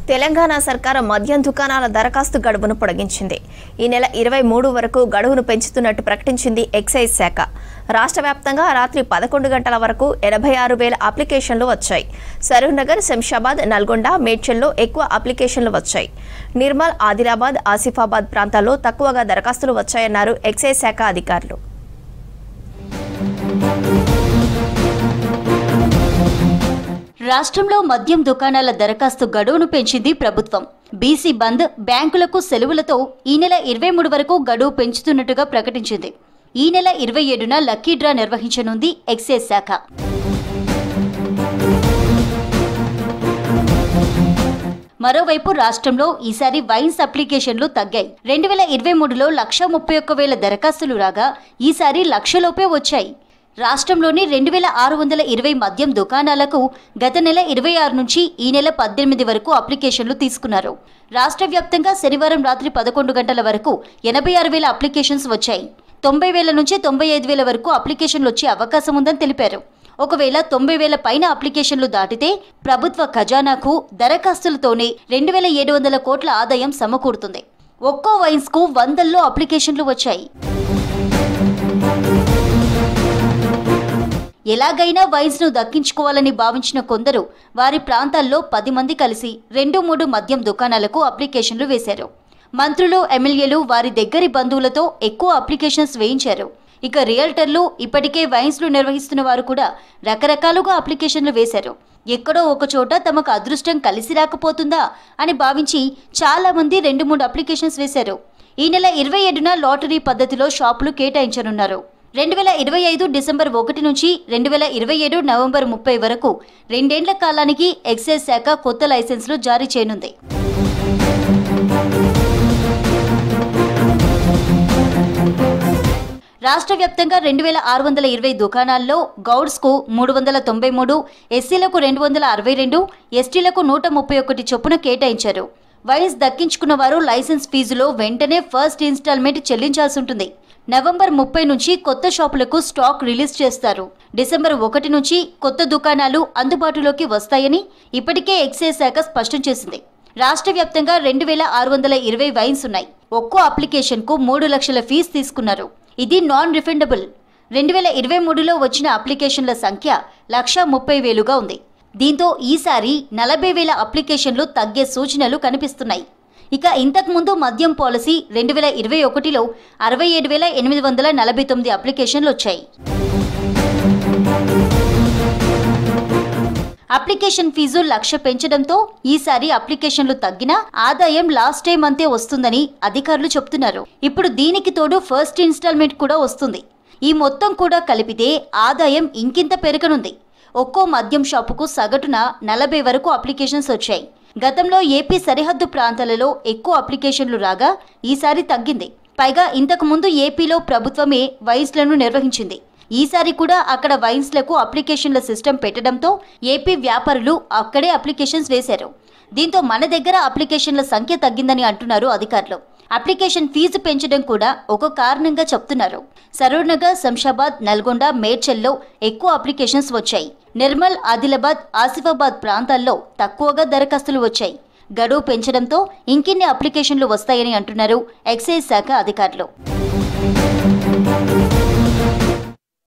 తెలంగాణ సర్కార్ మద్యం దుకాణాల దరఖాస్తు గడువును పొడిగించింది. ఈ నెల 23 వరకు గడువును పెంచుతున్నట్టు ప్రకటించింది ఎక్సైజ్ శాఖ. రాష్ట్ర వ్యాప్తంగా రాత్రి 11 గంటల వరకు 86,000 అప్లికేషన్లు వచ్చాయి. సరూర్నగర్, శంషాబాద్, నల్గొండ, మేడ్చల్లో ఎక్కువ అప్లికేషన్లు వచ్చాయి. నిర్మల్, ఆదిలాబాద్, ఆసిఫాబాద్ ప్రాంతాల్లో తక్కువగా దరఖాస్తులు వచ్చాయన్నారు ఎక్సైజ్ శాఖ అధికారులు. రాష్ట్రంలో మద్యం దుకాణాల దరఖాస్తు గడువును పెంచింది ప్రభుత్వం. బీసీ బంద్, బ్యాంకులకు సెలవులతో ఈ నెల 23 వరకు గడువు పెంచుతున్నట్టుగా ప్రకటించింది. ఈ నెల 27న లక్కీ డ్రా నిర్వహించనుంది ఎక్సైజ్ శాఖ. మరోవైపు రాష్ట్రంలో ఈసారి వైన్స్ అప్లికేషన్లు తగ్గాయి. 2023లో 131,000 దరఖాస్తులు రాగా ఈసారి లక్షలోపే వచ్చాయి. రాష్ట్రంలోని 2,620 మద్యం దుకాణాలకు గత నెల 26 నుంచి ఈ నెల 18 వరకు అప్లికేషన్లు తీసుకున్నారు. రాష్ట్ర వ్యాప్తంగా శనివారం రాత్రి 11 గంటల వరకు 86,000 అప్లికేషన్స్ వచ్చాయి. 90,000 నుంచి 95,000 వరకు అప్లికేషన్లు వచ్చే అవకాశం ఉందని తెలిపారు. ఒకవేళ 90,000 పైన అప్లికేషన్లు దాటితే ప్రభుత్వ ఖజానాకు దరఖాస్తులతోనే 2,700 కోట్ల ఆదాయం సమకూరుతుంది. ఒక్కో వైన్స్కు వందల్లో అప్లికేషన్లు వచ్చాయి. ఎలాగైనా వైన్స్ ను దక్కించుకోవాలని భావించిన కొందరు వారి ప్రాంతాల్లో 10 మంది కలిసి 2-3 మద్యం దుకాణాలకు అప్లికేషన్లు వేశారు. మంత్రులు, ఎమ్మెల్యేలు వారి దగ్గరి బంధువులతో ఎక్కువ అప్లికేషన్స్ వేయించారు. ఇక రియల్టర్లు, ఇప్పటికే వైన్స్లు నిర్వహిస్తున్న వారు కూడా రకరకాలుగా అప్లికేషన్లు వేశారు. ఎక్కడో ఒక చోట తమకు అదృష్టం కలిసి రాకపోతుందా అని భావించి చాలా మంది 2-3 అప్లికేషన్స్ వేశారు. ఈ నెల 27న లాటరీ పద్ధతిలో షాపులు కేటాయించనున్నారు. 2025 డిసెంబర్ 1 నుంచి 2027 నవంబర్ 30 వరకు 2 ఏళ్ల కాలానికి ఎక్సైజ్ శాఖ కొత్త లైసెన్సులు జారీ చేయనుంది. రాష్ట్ర వ్యాప్తంగా 2,620 దుకాణాల్లో గౌడ్స్కు 393, ఎస్సీలకు 262, ఎస్టీలకు 131 చొప్పున కేటాయించారు. వైన్స్ దక్కించుకున్న వారు లైసెన్స్ ఫీజులో వెంటనే ఫస్ట్ ఇన్స్టాల్మెంట్ చెల్లించాల్సి ఉంటుంది. నవంబర్ 30 నుంచి కొత్త షాపులకు స్టాక్ రిలీజ్ చేస్తారు. డిసెంబర్ 1 నుంచి కొత్త దుకాణాలు అందుబాటులోకి వస్తాయని ఇప్పటికే ఎక్సైజ్ శాఖ స్పష్టం చేసింది. రాష్ట్ర వ్యాప్తంగా 2,620 వైన్స్ ఉన్నాయి. ఒక్కో అప్లికేషన్కు 3 లక్షల ఫీజు తీసుకున్నారు. ఇది నాన్ రిఫండబుల్. 2023లో వచ్చిన అప్లికేషన్ల సంఖ్య 130,000గా ఉంది. దీంతో ఈసారి 40,000 అప్లికేషన్లు తగ్గే సూచనలు కనిపిస్తున్నాయి. ఇక ఇంతకుముందు మద్యం పాలసీ 2021లో 67,849 అప్లికేషన్లు వచ్చాయి. అప్లికేషన్ ఫీజు 1,00,000 పెంచడంతో ఈసారి అప్లికేషన్లు తగ్గినా ఆదాయం లాస్ట్ టైం అంతే వస్తుందని అధికారులు చెప్తున్నారు. ఇప్పుడు దీనికి తోడు ఫస్ట్ ఇన్స్టాల్మెంట్ కూడా వస్తుంది. ఈ మొత్తం కూడా కలిపితే ఆదాయం ఇంకింత పెరగనుంది. ఒక్కో మద్యం షాపుకు సగటున 40 వరకు అప్లికేషన్స్ వచ్చాయి. గతంలో ఏపీ సరిహద్దు ప్రాంతాలలో ఎక్కువ అప్లికేషన్లు రాగా ఈసారి తగ్గింది. పైగా ఇంతకు ముందు ఏపీలో ప్రభుత్వమే వైన్స్లను నిర్వహించింది. ఈసారి కూడా అక్కడ వైన్స్లకు అప్లికేషన్ల సిస్టమ్ పెట్టడంతో ఏపీ వ్యాపారులు అక్కడే అప్లికేషన్స్ వేశారు. దీంతో మన దగ్గర అప్లికేషన్ల సంఖ్య తగ్గిందని అంటున్నారు అధికారులు. అప్లికేషన్ ఫీజు పెంచడం కూడా ఒక కారణంగా చెప్తున్నారు. సరూర్నగర్, శంషాబాద్, నల్గొండ, మేడ్చల్లో ఎక్కువ అప్లికేషన్స్ వచ్చాయి. నిర్మల్, ఆదిలాబాద్, ఆసిఫాబాద్ ప్రాంతాల్లో తక్కువగా దరఖాస్తులు వచ్చాయి. గడువు పెంచడంతో ఇంకిన్ని అప్లికేషన్లు వస్తాయని అంటున్నారు ఎక్సైజ్ శాఖ అధికారులు.